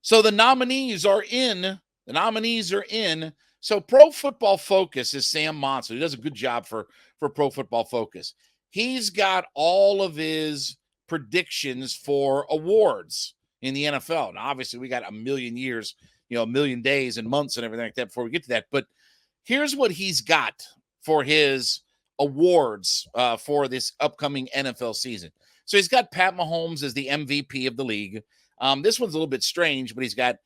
So the nominees are in. The nominees are in. So Pro Football Focus is Sam Monson. He does a good job for Pro Football Focus. He's got all of his predictions for awards in the NFL. Now, obviously, we got a million years, a million days and months and everything like that before we get to that. But here's what he's got for his awards for this upcoming NFL season. So he's got Pat Mahomes as the MVP of the league. This one's a little bit strange, but he's got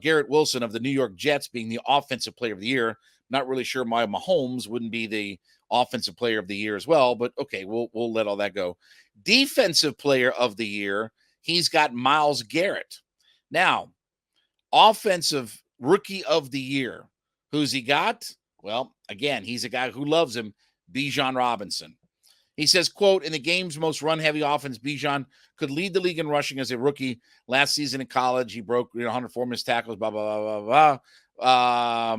Garrett Wilson of the New York Jets being the Offensive Player of the Year. Not really sure why Mahomes wouldn't be the Offensive Player of the Year as well, but okay, we'll let all that go. Defensive Player of the Year, he's got Myles Garrett. Now, Offensive Rookie of the Year, who's he got? Well, again, he's a guy who loves him, Bijan Robinson. He says, quote, in the game's most run-heavy offense, Bijan could lead the league in rushing as a rookie. Last season in college, he broke 104 missed tackles, blah, blah, blah, blah, blah.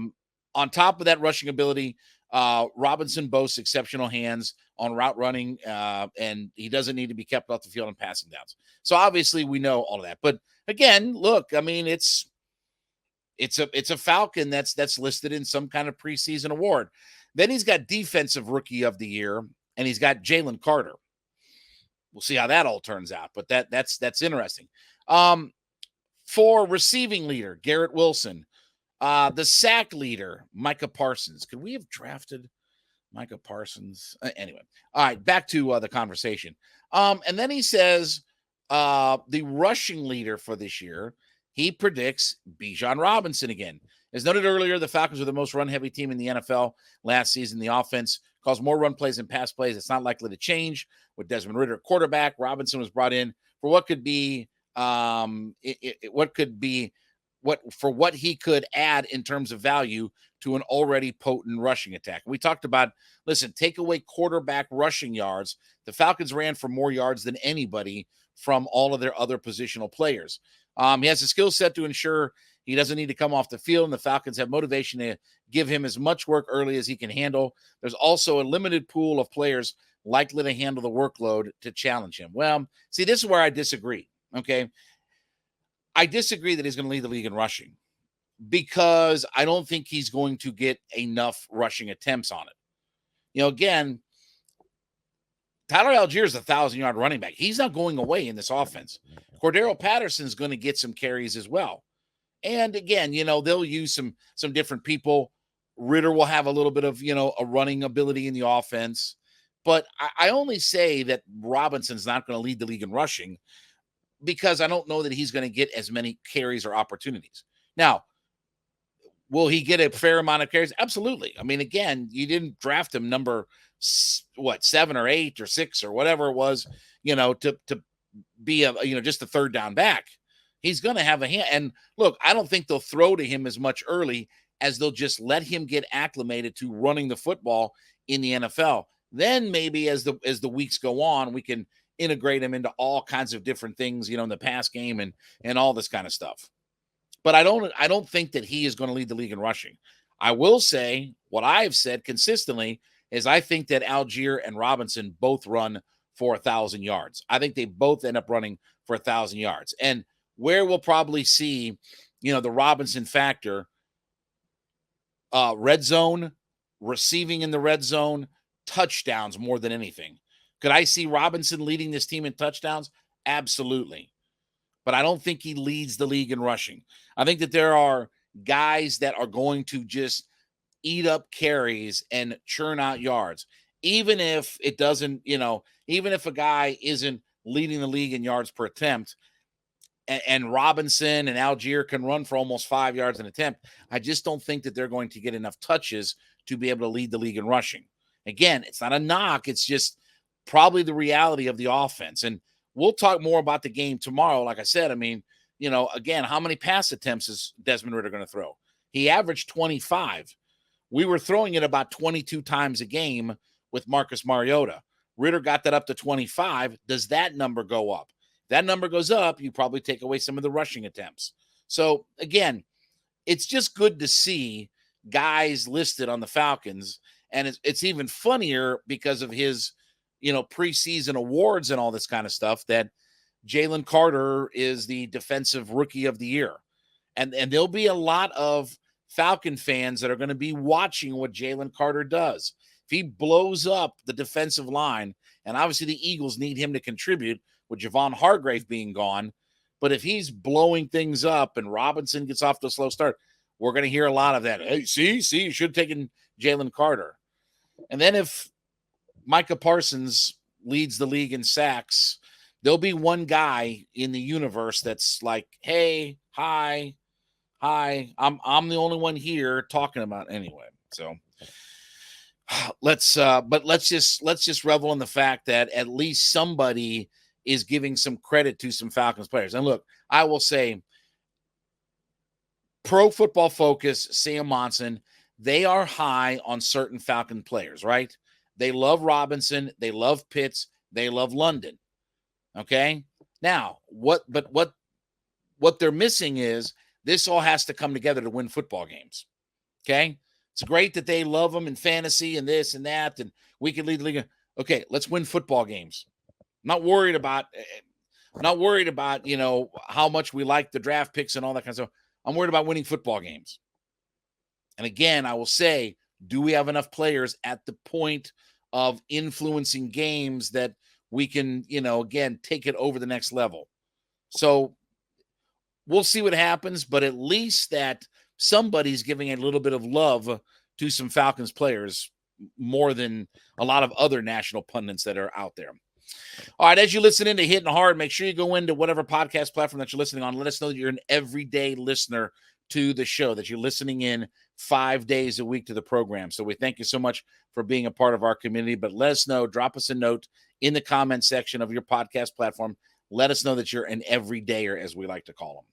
On top of that rushing ability, Robinson boasts exceptional hands on route running, and he doesn't need to be kept off the field in passing downs. So obviously we know all of that. But again, look, I mean, it's a Falcon that's listed in some kind of preseason award. Then he's got Defensive Rookie of the Year, and he's got Jalen Carter. We'll see how that all turns out, but that's interesting. For receiving leader, Garrett Wilson. The sack leader, Micah Parsons. Could we have drafted Micah Parsons? Anyway, all right, back to the conversation. And then he says the rushing leader for this year, he predicts Bijan Robinson again. As noted earlier, the Falcons were the most run-heavy team in the NFL last season. The offense caused more run plays than pass plays. It's not likely to change with Desmond Ridder at quarterback. Robinson was brought in for what he could add in terms of value to an already potent rushing attack. We talked about, listen, take away quarterback rushing yards. The Falcons ran for more yards than anybody from all of their other positional players. He has a skill set to ensure he doesn't need to come off the field, and the Falcons have motivation to give him as much work early as he can handle. There's also a limited pool of players likely to handle the workload to challenge him. Well, see, this is where I disagree, okay? I disagree that he's going to lead the league in rushing because I don't think he's going to get enough rushing attempts on it. Again, Tyler Algier is a 1,000-yard running back. He's not going away in this offense. Cordero Patterson's going to get some carries as well. And again, they'll use some different people. Ridder will have a little bit of, a running ability in the offense. But I only say that Robinson's not going to lead the league in rushing because I don't know that he's going to get as many carries or opportunities. Now, will he get a fair amount of carries? Absolutely. I mean, again, you didn't draft him number 7 or 8 or 6 or whatever it was, to be just a third down back. He's going to have a hand. And look, I don't think they'll throw to him as much early as they'll just let him get acclimated to running the football in the NFL. Then maybe as the weeks go on, we can integrate him into all kinds of different things, in the pass game and all this kind of stuff. But I don't think that he is going to lead the league in rushing. I will say what I've said consistently is I think that Algier and Robinson both run for 1,000 yards. I think they both end up running for 1,000 yards. And where we'll probably see, the Robinson factor, red zone, receiving in the red zone, touchdowns more than anything. Could I see Robinson leading this team in touchdowns? Absolutely. But I don't think he leads the league in rushing. I think that there are guys that are going to just eat up carries and churn out yards. Even if it doesn't, even if a guy isn't leading the league in yards per attempt, and Robinson and Algier can run for almost 5 yards an attempt, I just don't think that they're going to get enough touches to be able to lead the league in rushing. Again, it's not a knock. It's just probably the reality of the offense. And we'll talk more about the game tomorrow. Like I said, I mean, again, how many pass attempts is Desmond Ridder going to throw? He averaged 25. We were throwing it about 22 times a game with Marcus Mariota. Ridder got that up to 25. Does that number go up? If that number goes up, you probably take away some of the rushing attempts. So, again, it's just good to see guys listed on the Falcons. And it's even funnier because of his, preseason awards and all this kind of stuff that Jalen Carter is the Defensive Rookie of the Year. And there'll be a lot of Falcon fans that are going to be watching what Jalen Carter does. If he blows up the defensive line, and obviously the Eagles need him to contribute with Javon Hargrave being gone, but if he's blowing things up and Robinson gets off to a slow start, we're going to hear a lot of that. Hey, see, you should have taken Jalen Carter. And then if Micah Parsons leads the league in sacks, there'll be one guy in the universe that's like, hey, hi, I'm the only one here talking about it anyway. So let's just revel in the fact that at least somebody is giving some credit to some Falcons players. And look, I will say, Pro Football Focus, Sam Monson, they are high on certain Falcon players, right? They love Robinson, they love Pitts, they love London. Okay? Now, what they're missing is this all has to come together to win football games. Okay? It's great that they love them in fantasy and this and that, and we can lead the league. Okay, let's win football games. I'm not worried about, how much we like the draft picks and all that kind of stuff. I'm worried about winning football games. And again, I will say, do we have enough players at the point of influencing games that we can, again, take it over the next level? So we'll see what happens, but at least that somebody's giving a little bit of love to some Falcons players more than a lot of other national pundits that are out there. All right, as you listen into Hittin' Hard, make sure you go into whatever podcast platform that you're listening on. Let us know that you're an everyday listener to the show, that you're listening in 5 days a week to the program. So we thank you so much for being a part of our community. But let us know, drop us a note in the comment section of your podcast platform. Let us know that you're an everydayer, as we like to call them.